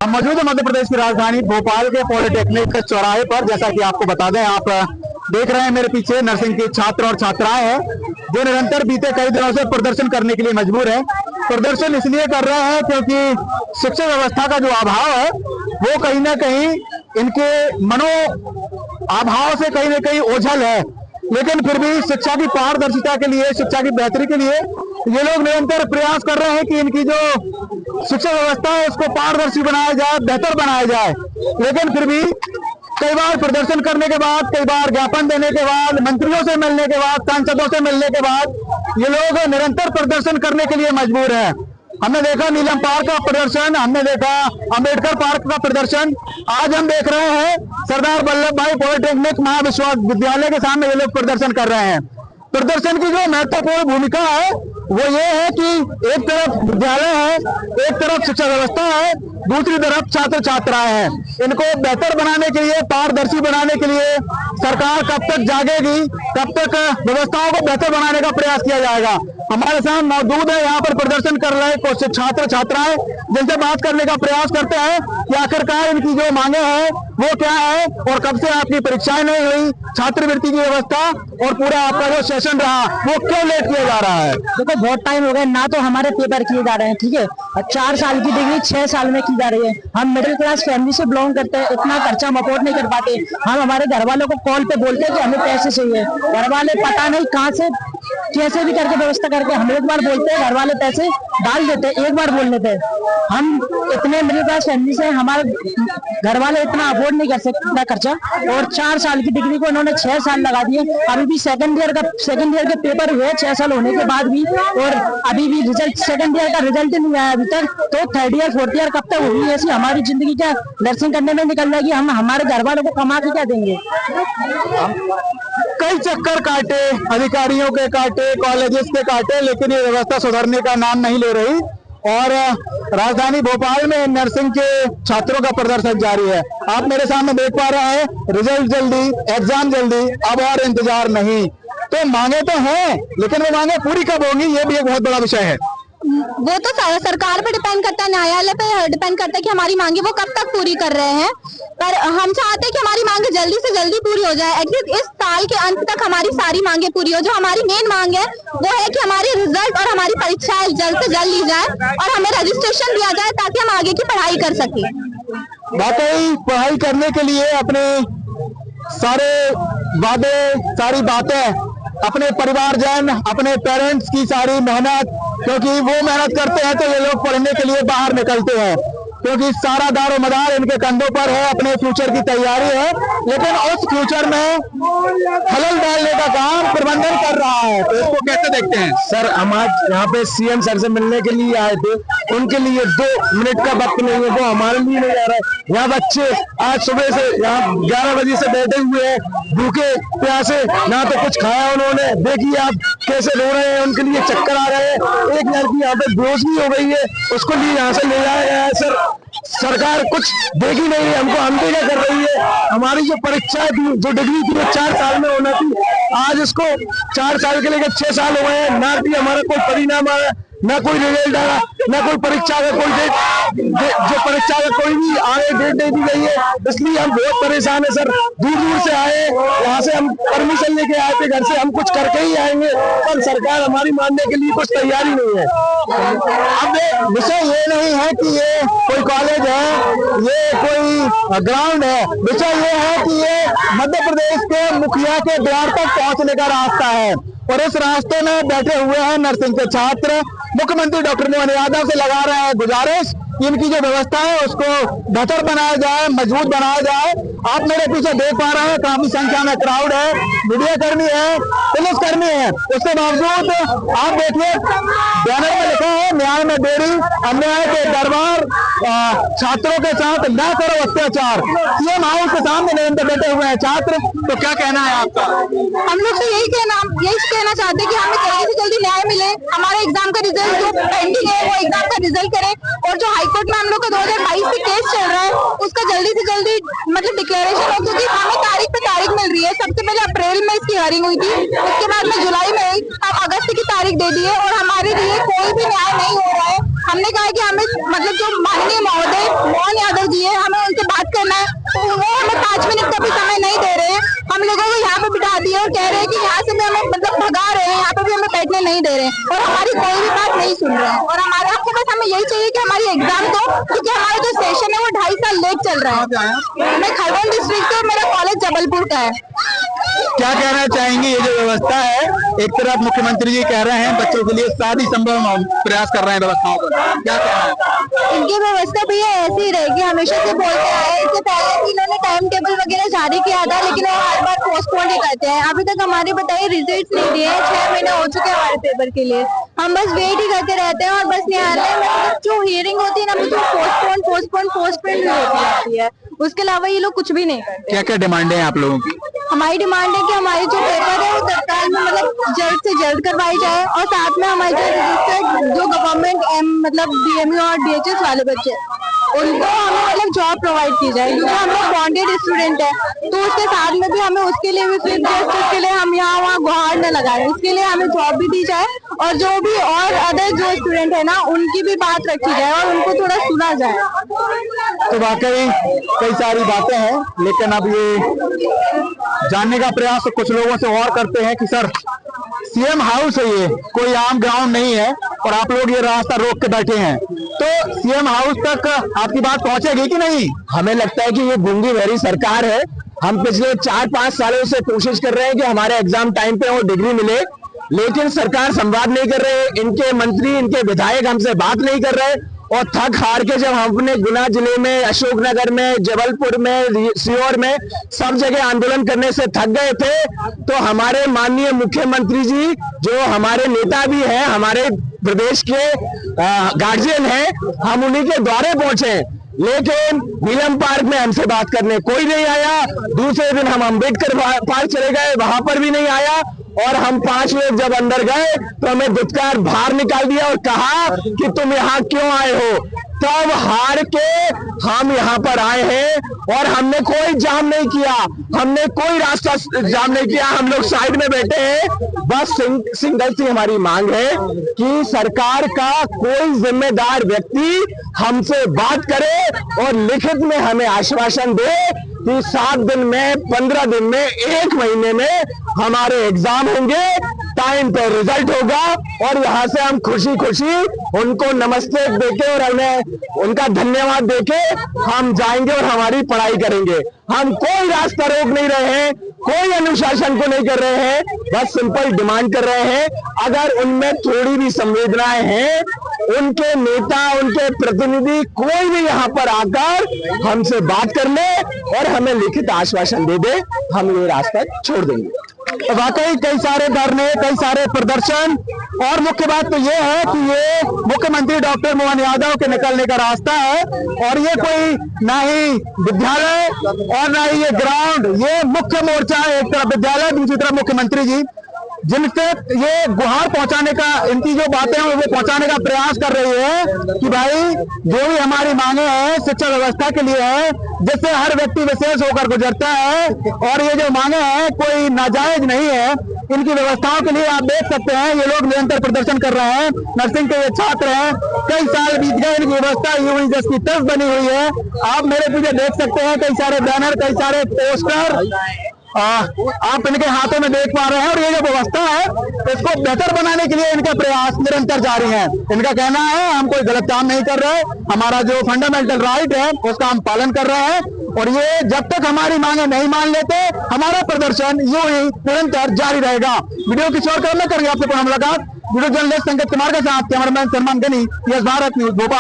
हम मौजूद है मध्य प्रदेश की राजधानी भोपाल के पॉलिटेक्निक चौराहे पर। जैसा कि आपको बता दें, आप देख रहे हैं मेरे पीछे नर्सिंग के छात्र और छात्राएं हैं जो निरंतर बीते कई दिनों से प्रदर्शन करने के लिए मजबूर है। प्रदर्शन इसलिए कर रहे हैं क्योंकि शिक्षा व्यवस्था का जो अभाव है वो कहीं ना कहीं इनके मनो अभाव से कहीं ना कहीं ओझल है। लेकिन फिर भी शिक्षा की पारदर्शिता के लिए, शिक्षा की बेहतरी के लिए ये लोग निरंतर प्रयास कर रहे हैं कि इनकी जो शिक्षा व्यवस्था है उसको पारदर्शी बनाया जाए, बेहतर बनाया जाए। लेकिन फिर भी कई बार प्रदर्शन करने के बाद, कई बार ज्ञापन देने के बाद, मंत्रियों से मिलने के बाद, सांसदों से मिलने के बाद ये लोग निरंतर प्रदर्शन करने के लिए मजबूर है। हमने देखा नीलम पार्क का प्रदर्शन, हमने देखा अंबेडकर पार्क का प्रदर्शन, आज हम देख रहे हैं सरदार वल्लभ भाई पॉलिटेक्निक महाविश्वविद्यालय के सामने ये लोग प्रदर्शन कर रहे हैं। प्रदर्शन की जो महत्वपूर्ण भूमिका है वो ये है कि एक तरफ विद्यालय है, एक तरफ शिक्षा व्यवस्था है, दूसरी तरफ छात्र छात्राएं हैं। इनको बेहतर बनाने के लिए, पारदर्शी बनाने के लिए सरकार कब तक जागेगी, कब तक व्यवस्थाओं को बेहतर बनाने का प्रयास किया जाएगा। हमारे साथ मौजूद है यहाँ पर प्रदर्शन कर रहे कुछ छात्र छात्राएं, जिनसे बात करने का प्रयास करते हैं कि आखिरकार इनकी जो मांगे हैं वो क्या है और कब से आपकी परीक्षाएं नहीं हुई, छात्रवृत्ति की व्यवस्था और पूरा आपका जो सेशन रहा वो क्यों लेट किया जा रहा है। देखो बहुत टाइम हो गया ना, तो हमारे पेपर किए जा रहे हैं, ठीक है। 4 साल की डिग्री 6 साल में की जा रही है। हम मिडिल क्लास फैमिली से बिलोंग करते हैं, इतना खर्चा हम अफोर्ड नहीं कर पाते। हम हमारे घर वालों को कॉल पे बोलते हैं कि हमें पैसे चाहिए, घर वाले पता नहीं कहाँ से कैसे भी करके व्यवस्था करके हम एक बार बोलते हैं, घर वाले पैसे डाल देते हैं, एक बार बोल लेते हैं। हम इतने मिडिल क्लास फैमिली से, हमारे घर वाले इतना अफोर्ड नहीं कर सकते इतना खर्चा, और 4 साल की डिग्री को इन्होंने 6 साल लगा दिए। अभी भी सेकंड ईयर के पेपर हुए 6 साल होने के बाद भी, और अभी भी रिजल्ट सेकंड ईयर का रिजल्ट नहीं आया अभी तक। तो थर्ड ईयर फोर्थ ईयर कब तक होगी? ऐसी हमारी जिंदगी क्या नर्सिंग करने में निकल जाएगी? हम हमारे घर वालों को कमा के क्या देंगे? कई चक्कर काटे, अधिकारियों के काटे, कॉलेजेस के काटे, लेकिन ये व्यवस्था सुधरने का नाम नहीं ले रही। और राजधानी भोपाल में नर्सिंग के छात्रों का प्रदर्शन जारी है। आप मेरे सामने देख पा रहे हैं, रिजल्ट जल्दी, एग्जाम जल्दी, अब और इंतजार नहीं। तो मांगे तो हैं, लेकिन वो मांगे पूरी कब होंगी ये भी एक बहुत बड़ा विषय है। वो तो सरकार पे डिपेंड करता है, न्यायालय पे डिपेंड करता है कि हमारी मांगे वो कब तक पूरी कर रहे हैं। पर हम चाहते हैं कि हमारी मांगे जल्दी से जल्दी पूरी हो जाए। एटलीस्ट इस साल के अंत तक हमारी सारी मांगे पूरी हो। जो हमारी मेन मांग है वो है कि हमारी रिजल्ट और हमारी परीक्षाएं जल्द से जल्द ली जाए और हमें रजिस्ट्रेशन दिया जाए ताकि हम आगे की पढ़ाई कर सकें। वाकई पढ़ाई करने के लिए अपने सारे वादे, सारी बातें, अपने परिवारजन, अपने पेरेंट्स की सारी मेहनत, क्योंकि वो मेहनत करते हैं तो ये लोग पढ़ने के लिए बाहर निकलते हैं, क्योंकि सारा दारो मदार इनके कंधों पर है, अपने फ्यूचर की तैयारी है। लेकिन उस फ्यूचर में खलल डालने का काम प्रबंधन कर रहा है, तो इसको कैसे देखते हैं? सर, हम आज यहाँ पे सीएम सर से मिलने के लिए आए थे, उनके लिए 2 मिनट का वक्त नहीं है, वो हमारे लिए नहीं आ रहा है। यहाँ बच्चे आज सुबह से यहाँ 11 बजे से बैठे हुए हैं, भूखे प्यासे, ना तो कुछ खाया उन्होंने। देखिए आप कैसे रो रहे हैं, उनके लिए चक्कर आ रहे हैं। एक लड़की यहाँ पे बेहोश भी हो गई है, उसको लिए यहाँ से ले जाया गया है। सर, सरकार कुछ देख ही नहीं है हमको, अनदेखा कर रही है। हमारी जो परीक्षा थी, जो डिग्री थी, वो 4 साल में होना थी, आज उसको 4 साल के लेकर 6 साल हो गए हैं। ना भी हमारा कोई परिणाम आया, ना कोई रिजल्ट आया, ना कोई परीक्षा का कोई डेट, जो परीक्षा का कोई भी आगे डेट नहीं दी गई है। इसलिए हम बहुत परेशान है सर। दूर दूर से आए, यहाँ से हम परमिशन लेके आए थे, घर से हम कुछ करके ही आएंगे, पर सरकार हमारी मानने के लिए कुछ तैयारी नहीं है। अब विषय ये नहीं है कि ये कोई कॉलेज है, ये कोई ग्राउंड है, विषय ये है कि ये मध्य प्रदेश के मुखिया के द्वार तक पहुंचने का रास्ता है। और इस रास्ते में बैठे हुए हैं नर्सिंग के छात्र। मुख्यमंत्री डॉक्टर मोहन यादव से लगा रहे हैं गुजारिश, इनकी जो व्यवस्था है उसको बेहतर बनाया जाए, मजबूत बनाया जाए। आप मेरे पीछे देख पा रहे हैं, काफी संख्या में क्राउड है, मीडिया कर्मी है, पुलिस कर्मी है। उसके बावजूद आप देखिए बैनर में लिखा है, न्याय में देरी, अन्याय के दरबार, छात्रों के साथ न करो अत्याचार। सीएम हाउस के सामने निरंतर बैठे हुए हैं छात्र। तो क्या कहना है आपका? हम लोग तो यही कहना चाहते हैं कि हमें जल्दी से जल्दी न्याय मिले। हमारे एग्जाम का रिजल्ट जो पेंडिंग है वो एग्जाम का रिजल्ट करें, और जो हाईकोर्ट में हम लोग का 2022 से केस चल रहा है उसका जल्दी से जल्दी मतलब डिक्लेरेशन हो, क्योंकि हमें तारीख पे तारीख मिल रही है। सबसे पहले अप्रैल में इसकी हियरिंग हुई थी, उसके बाद में जुलाई में, अब अगस्त की तारीख दे दी है और हमारे लिए कोई भी न्याय नहीं हो रहा है। हमने कहा कि हमें मतलब जो माननीय महोदय बात करना है वो हमें 5 मिनट का भी समय नहीं दे रहे हैं। हम लोगों को यहाँ पे बिठा दिए और कह रहे हैं कि यहाँ से भी हमें मतलब भगा रहे हैं, यहाँ पे भी हमें बैठने नहीं दे रहे हैं और हमारी कोई भी बात नहीं सुन रहे हैं। और हमारे आपको बस हमें यही चाहिए कि हमारी एग्जाम दो, क्योंकि हमारा जो सेशन है वो 2.5 साल लेट चल रहा है। मैं खरगोन डिस्ट्रिक्ट से, मेरा कॉलेज जबलपुर का है। क्या कहना चाहेंगे? ये जो व्यवस्था है, एक तरफ मुख्यमंत्री जी कह रहे हैं बच्चों के लिए सारी संभव प्रयास कर रहे हैं व्यवस्थाओं पर, क्या कहना है? इनकी व्यवस्था भी ऐसी ही रहेगी, हमेशा से बोलते आए। इससे पहले भी इन्होंने टाइम टेबल वगैरह जारी किया था, लेकिन वो हर बार पोस्टपोन ही करते हैं। अभी तक हमारे बताइए रिजल्ट नहीं दिए, 6 महीने हो चुके हैं हमारे पेपर के लिए। हम बस वेट ही करते रहते हैं और बस न्यायालय में जो हियरिंग होती है ना, वो पोस्टपोन भी होती रहती है। उसके अलावा ये लोग कुछ भी नहीं करते। क्या क्या डिमांड है आप लोगों की? हमारी डिमांड है कि हमारी जो पेपर है वो तत्काल में मतलब जल्द से जल्द करवाई जाए और साथ में हमारे जो रजिस्टर्ड जो गवर्नमेंट मतलब DMU और DHS वाले बच्चे उनको हमें मतलब जॉब प्रोवाइड की जाए, क्योंकि हम लोग बॉन्डेड स्टूडेंट है। तो उसके साथ में भी हमें उसके लिए भी चीफ जस्टिस के लिए हम यहाँ वहाँ गुहार न लगाए, उसके लिए हमें जॉब भी दी जाए और जो भी और अदर जो स्टूडेंट है ना उनकी भी बात रखी जाए और उनको थोड़ा सुना जाए। तो वाकई कई सारी बातें हैं, लेकिन अब ये जानने का प्रयास कुछ लोगों से और करते हैं कि सर CM हाउस है, ये कोई आम ग्राउंड नहीं है और आप लोग ये रास्ता रोक के बैठे हैं, तो CM हाउस तक आपकी बात पहुंचेगी कि नहीं? हमें लगता है कि ये गूंगी बहरी सरकार है। हम पिछले 4-5 सालों से कोशिश कर रहे हैं कि हमारे एग्जाम टाइम पे वो डिग्री मिले, लेकिन सरकार संवाद नहीं कर रहे। इनके मंत्री, इनके विधायक हमसे बात नहीं कर रहे और थक हार के जब हमने गुना जिले में, अशोकनगर में, जबलपुर में, सीहोर में सब जगह आंदोलन करने से थक गए थे, तो हमारे माननीय मुख्यमंत्री जी जो हमारे नेता भी हैं, हमारे प्रदेश के गार्जियन हैं, हम उन्हीं के द्वारे पहुंचे, लेकिन नीलम पार्क में हमसे बात करने कोई नहीं आया। दूसरे दिन हम अम्बेडकर पार्क चले गए, वहां पर भी नहीं आया और हम 5 लोग जब अंदर गए तो हमें धुतकार बाहर निकाल दिया और कहा कि तुम यहाँ क्यों आए हो। तब हार के हम यहाँ पर आए हैं और हमने कोई जाम नहीं किया, हमने कोई रास्ता जाम नहीं किया, हम लोग साइड में बैठे हैं। बस सिंगल सी हमारी मांग है कि सरकार का कोई जिम्मेदार व्यक्ति हमसे बात करे और लिखित में हमें आश्वासन दे कि 7 दिन में, 15 दिन में, 1 महीने में हमारे एग्जाम होंगे, टाइम पे रिजल्ट होगा और यहाँ से हम खुशी खुशी उनको नमस्ते देके और उन्हें उनका धन्यवाद देके हम जाएंगे और हमारी पढ़ाई करेंगे। हम कोई रास्ता रोक नहीं रहे हैं, कोई अनुशासन को नहीं कर रहे हैं, बस सिंपल डिमांड कर रहे हैं। अगर उनमें थोड़ी भी संवेदनाएं हैं, उनके नेता, उनके प्रतिनिधि कोई भी यहाँ पर आकर हमसे बात कर ले और हमें लिखित आश्वासन दे दे, हम ये रास्ता छोड़ देंगे। वाकई कई सारे धरने, कई सारे प्रदर्शन और मुख्य बात तो ये है कि ये मुख्यमंत्री डॉक्टर मोहन यादव के निकलने का रास्ता है और ये कोई ना ही विद्यालय और ना ही ये ग्राउंड, ये मुख्य मोर्चा है। एक तरफ विद्यालय, दूसरी तरफ मुख्यमंत्री जी, जिनसे ये गुहार पहुंचाने का, इनकी जो बातें हैं वो पहुंचाने का प्रयास कर रही है कि भाई जो भी हमारी मांगे हैं शिक्षा व्यवस्था के लिए है, जिससे हर व्यक्ति विशेष होकर गुजरता है और ये जो मांगे हैं कोई नाजायज नहीं है। इनकी व्यवस्थाओं के लिए आप देख सकते हैं ये लोग निरंतर प्रदर्शन कर रहे हैं। नर्सिंग के ये छात्र हैं, कई साल बीत गए, इनकी व्यवस्था यूं जैसी तर्ज बनी हुई है। आप मेरे पीछे देख सकते हैं कई सारे बैनर, कई सारे पोस्टर आप इनके हाथों में देख पा रहे हैं और ये जो व्यवस्था है इसको बेहतर बनाने के लिए इनके प्रयास निरंतर जारी हैं। इनका कहना है हम कोई गलत काम नहीं कर रहे, हमारा जो फंडामेंटल राइट है उसका हम पालन कर रहे हैं और ये जब तक हमारी मांगे नहीं मान लेते हमारा प्रदर्शन यूं ही निरंतर जारी रहेगा। वीडियो की शोर करना करेंगे आपसे पुनः मुलाकात। वीडियो जर्नलिस्ट संकेत कुमार के साथ cameraman Salman Ghani, yes Bharat news Bhopal.